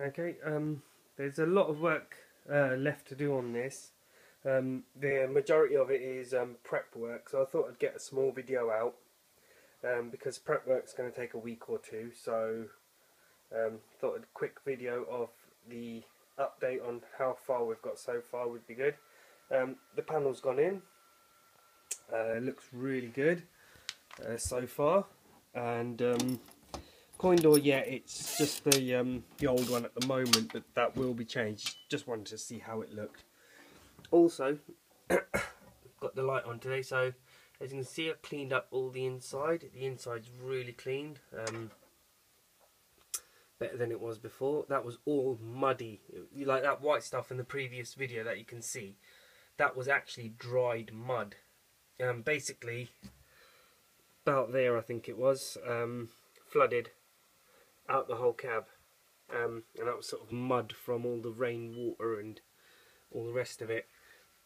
Okay, there's a lot of work left to do on this. The majority of it is prep work, so I thought I'd get a small video out because prep work's going to take a week or two, so thought a quick video of the update on how far we've got so far would be good. The panel's gone in, looks really good so far, and coin door, yeah, it's just the old one at the moment, but that will be changed. Just wanted to see how it looked. Also, got the light on today, so as you can see, I've cleaned up all the inside. The inside's really cleaned, better than it was before. That was all muddy, like that white stuff in the previous video that you can see. That was actually dried mud. Basically, about there, I think it was, flooded out the whole cab, and that was sort of mud from all the rainwater and all the rest of it.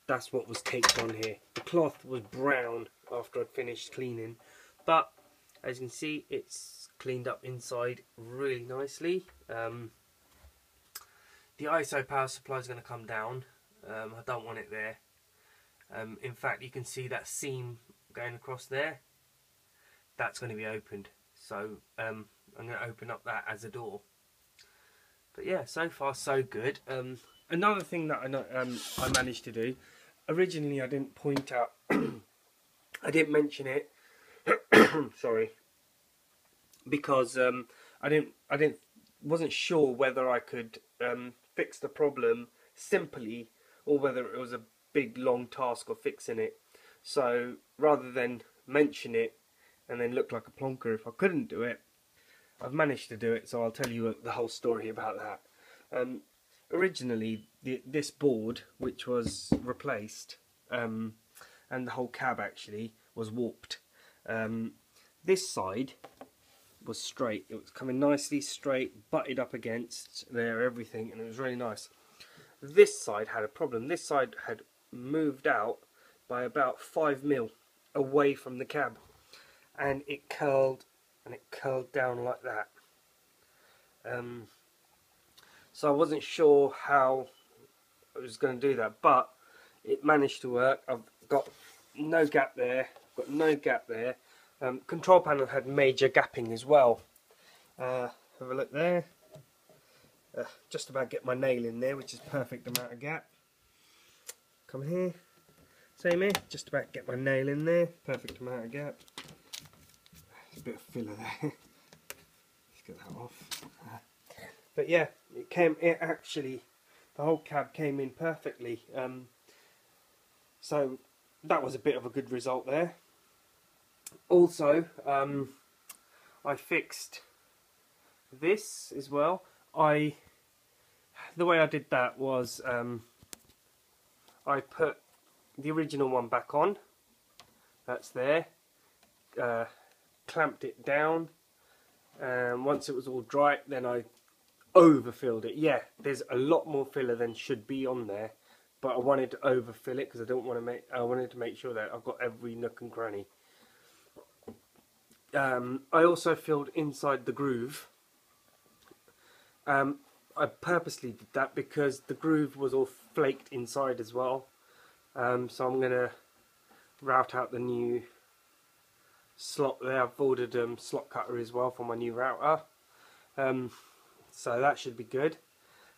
That's what was caked on here. The cloth was brown after I'd finished cleaning, but as you can see, it's cleaned up inside really nicely. The ISO power supply is going to come down. I don't want it there. In fact, you can see that seam going across there. That's going to be opened, so I'm going to open up that as a door. But yeah, so far so good. Another thing that I managed to do, originally I didn't point out, I didn't mention it, sorry, because I wasn't sure whether I could fix the problem simply, or whether it was a big long task of fixing it. So rather than mention it and then look like a plonker if I couldn't do it, I've managed to do it, so I'll tell you the whole story about that. Originally, this board, which was replaced, and the whole cab actually, was warped. This side was straight. It was coming nicely straight, butted up against there, everything, and it was really nice. This side had a problem. This side had moved out by about 5 mil away from the cab, and it curled down like that. So I wasn't sure how I was going to do that, but it managed to work. I've got no gap there, got no gap there. Control panel had major gapping as well. Have a look there. Just about get my nail in there, which is perfect amount of gap. Come here, same here, just about get my nail in there, perfect amount of gap. There's a bit of filler there. Let's get that off. But yeah, it actually, the whole cab came in perfectly. So that was a bit of a good result there. Also, I fixed this as well. The way I did that was I put the original one back on. That's there. Clamped it down. Once it was all dry, then I overfilled it. Yeah, there's a lot more filler than should be on there, but I wanted to overfill it because I wanted to make sure that I've got every nook and cranny. I also filled inside the groove. I purposely did that because the groove was all flaked inside as well. So I'm going to route out the new slot there. I've ordered slot cutter as well for my new router. So that should be good.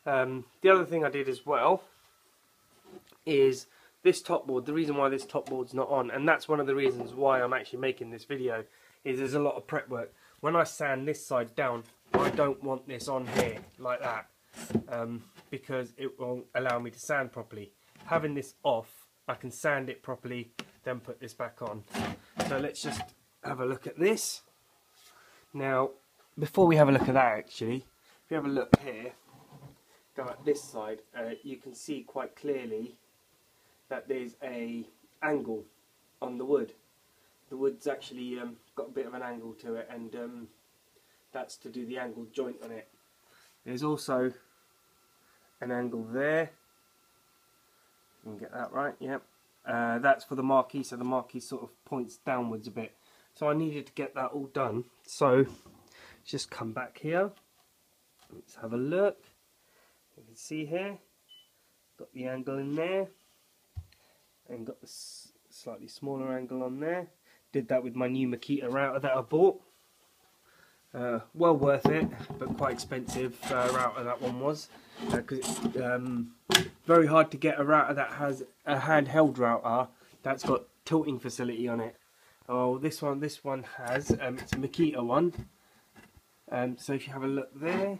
The other thing I did as well is this top board. The reason why this top board's not on, and that's one of the reasons why I'm actually making this video, is there's a lot of prep work. When I sand this side down, I don't want this on here like that, because it won't allow me to sand properly. Having this off, I can sand it properly, then put this back on. So let's just have a look at this. Now, before we have a look at that actually, if you have a look here, go at this side, you can see quite clearly that there's a angle on the wood. The wood's actually got a bit of an angle to it, and that's to do the angled joint on it. There's also an angle there. You can get that right, yep. That's for the marquee, so the marquee sort of points downwards a bit. So I needed to get that all done. So just come back here. Let's have a look. You can see here, got the angle in there, and got the slightly smaller angle on there. Did that with my new Makita router that I bought. Well worth it, but quite expensive router that one was. Because it's very hard to get a router that has a handheld router that's got tilting facility on it. Oh, this one has. It's a Makita one. So if you have a look there,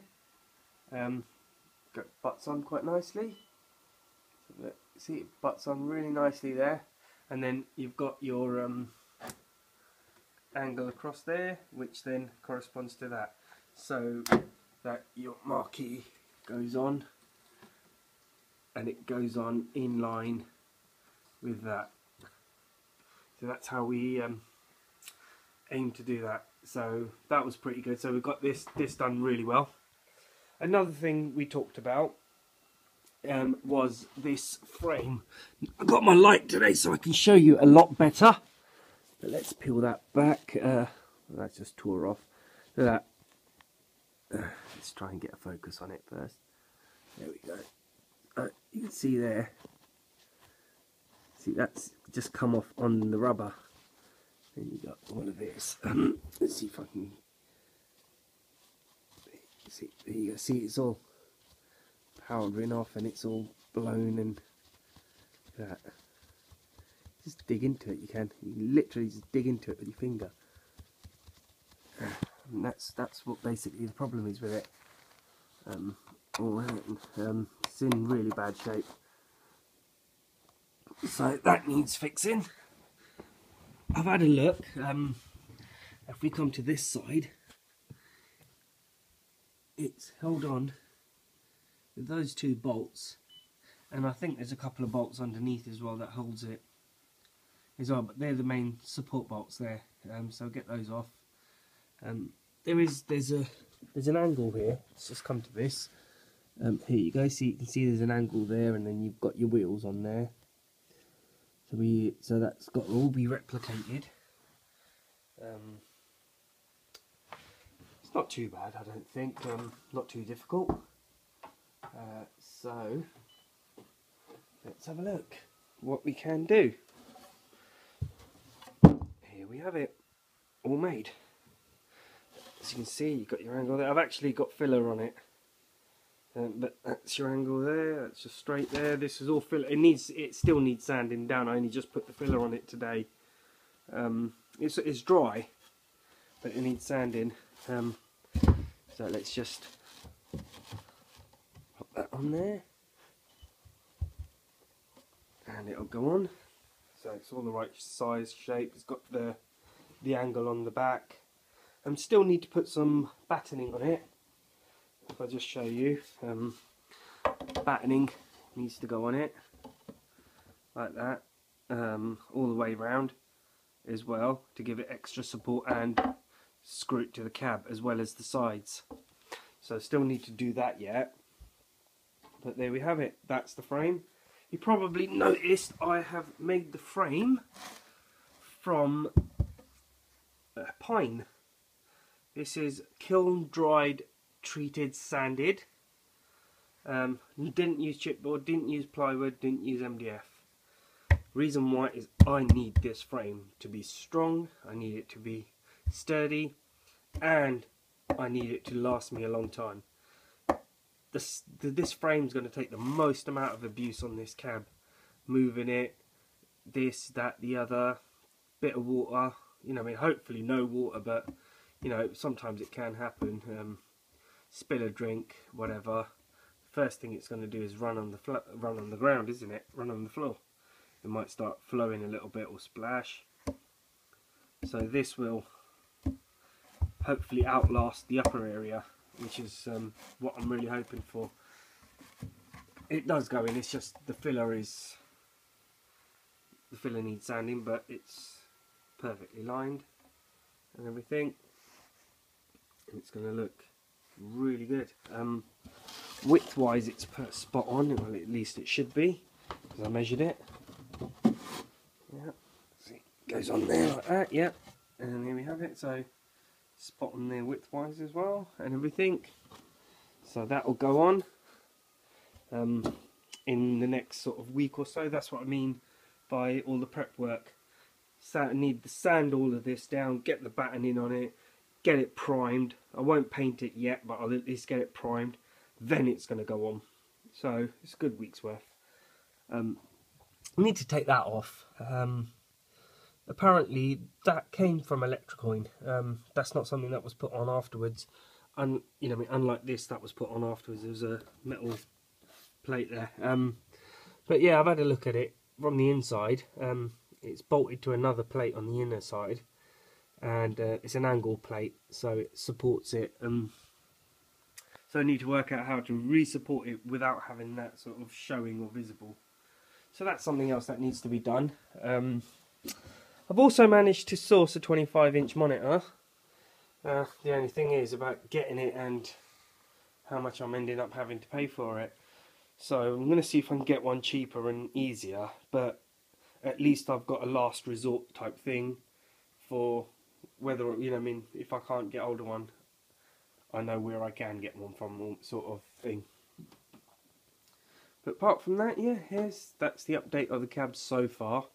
got butts on quite nicely. Look, see, it butts on really nicely there, and then you've got your angle across there, which then corresponds to that, so that your marquee goes on, and it goes on in line with that. So that's how we aim to do that. So that was pretty good. So we've got this done really well. Another thing we talked about was this frame. I've got my light today so I can show you a lot better. But let's peel that back. That's just tore off. Look at that. Let's try and get a focus on it first. There we go. You can see there. See, that's just come off on the rubber. Then you got all of this. Let's see if I can. See, there you go. See, it's all powdering off and it's all blown and that. Just dig into it. You can literally just dig into it with your finger. And that's what basically the problem is with it. It's in really bad shape. So that needs fixing. I've had a look. If we come to this side, it's held on with those two bolts, and I think there's a couple of bolts underneath as well that holds it as well, but they're the main support bolts there. So get those off. There's an angle here. Let's just come to this. Here you go. See, you can see there's an angle there, and then you've got your wheels on there. So that's got to all be replicated. It's not too bad, I don't think. Not too difficult. So let's have a look what we can do. Here we have it, all made. As you can see, you've got your angle there. I've actually got filler on it. But that's your angle there, that's just straight there. This is all filler. It still needs sanding down. I only just put the filler on it today. It's dry, but it needs sanding. So let's just pop that on there, and it'll go on. So it's all the right size, shape. It's got the angle on the back. Still need to put some battening on it. If I just show you, battening needs to go on it like that, all the way round as well, to give it extra support, and screw it to the cab as well as the sides. So still need to do that yet, but there we have it. That's the frame. You probably noticed I have made the frame from pine. This is kiln dried, treated, sanded. Didn't use chipboard, didn't use plywood, didn't use MDF. Reason why is I need this frame to be strong, I need it to be sturdy, and I need it to last me a long time. This frame's going to take the most amount of abuse on this cab. Moving it, this, that, the other, bit of water, you know, I mean, hopefully no water, but you know, sometimes it can happen. Spill a drink, whatever. First thing it's going to do is run on the ground, isn't it? Run on the floor. It might start flowing a little bit or splash. So this will hopefully outlast the upper area, which is what I'm really hoping for. It does go in. It's just the filler needs sanding, but it's perfectly lined and everything. And it's going to look really good. Width wise it's spot on, well at least it should be, because I measured it. Yeah, see, it goes on there like that, yeah, and here we have it. So spot on there width wise as well and everything. So that will go on. in the next sort of week or so. That's what I mean by all the prep work. So I need to sand all of this down, get the batten in on it, get it primed. I won't paint it yet, but I'll at least get it primed. Then it's going to go on. So it's a good week's worth. I need to take that off. Apparently that came from Electrocoin. That's not something that was put on afterwards. And you know, unlike this, that was put on afterwards. There was a metal plate there. But yeah, I've had a look at it from the inside. It's bolted to another plate on the inner side, and it's an angle plate, so it supports it. So I need to work out how to re-support it without having that sort of showing or visible. So that's something else that needs to be done. I've also managed to source a 25-inch monitor. The only thing is about getting it and how much I'm ending up having to pay for it. So I'm going to see if I can get one cheaper and easier, but at least I've got a last resort type thing for whether, you know, I mean, if I can't get hold of one, I know where I can get one from, sort of thing. But apart from that, yeah, that's the update of the cabs so far.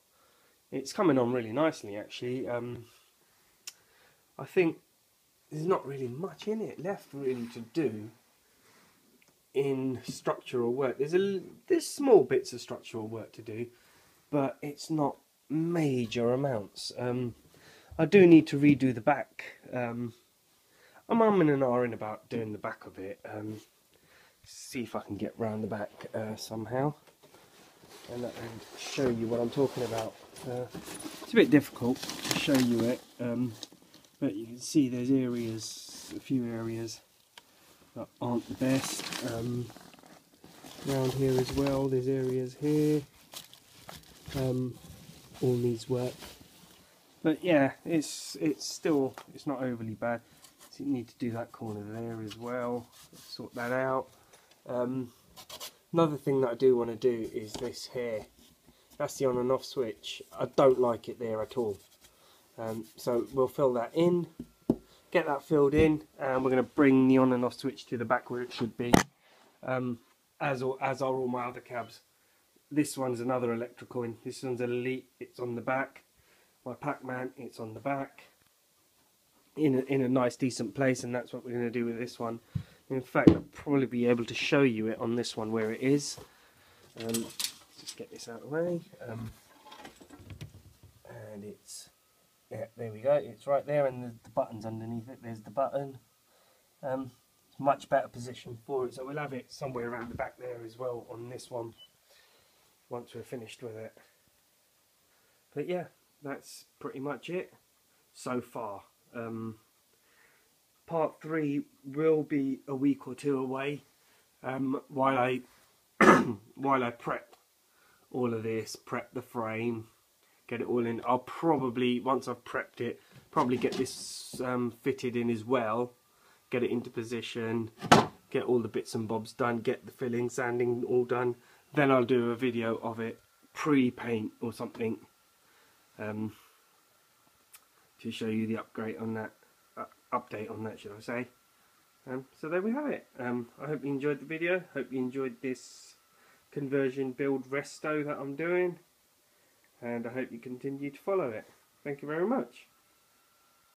It's coming on really nicely, actually. I think there's not really much in it left really to do in structural work. There's small bits of structural work to do, but it's not major amounts. I do need to redo the back. I'm umming and ahhing about doing the back of it. See if I can get round the back somehow and show you what I'm talking about. It's a bit difficult to show you it, but you can see there's areas, a few areas that aren't the best. Around here as well, there's areas here. All needs work, but yeah, it's not overly bad. So you need to do that corner there as well, sort that out. Another thing that I do want to do is this here. That's the on and off switch. I don't like it there at all. So we'll fill that in, get that filled in, and we're going to bring the on and off switch to the back where it should be, as are all my other cabs. This one's another Electrocoin. This one's an Elite. It's on the back. My Pac-Man, it's on the back. In a nice, decent place, and that's what we're going to do with this one. In fact, I'll probably be able to show you it on this one where it is. Just get this out of the way. And it's, yeah, there we go. It's right there, and the button's underneath it. There's the button. Much better position for it, so we'll have it somewhere around the back there as well on this one once we're finished with it. But yeah, that's pretty much it so far. Part 3 will be a week or two away, while I while I prep all of this, prep the frame, get it all in. I'll probably, once I've prepped it, probably get this fitted in as well, get it into position, get all the bits and bobs done, get the filling, sanding all done. Then I'll do a video of it pre-paint or something, to show you the upgrade on that. Update on that, should I say. So there we have it. I hope you enjoyed the video. Hope you enjoyed this conversion build resto that I'm doing, and I hope you continue to follow it. Thank you very much.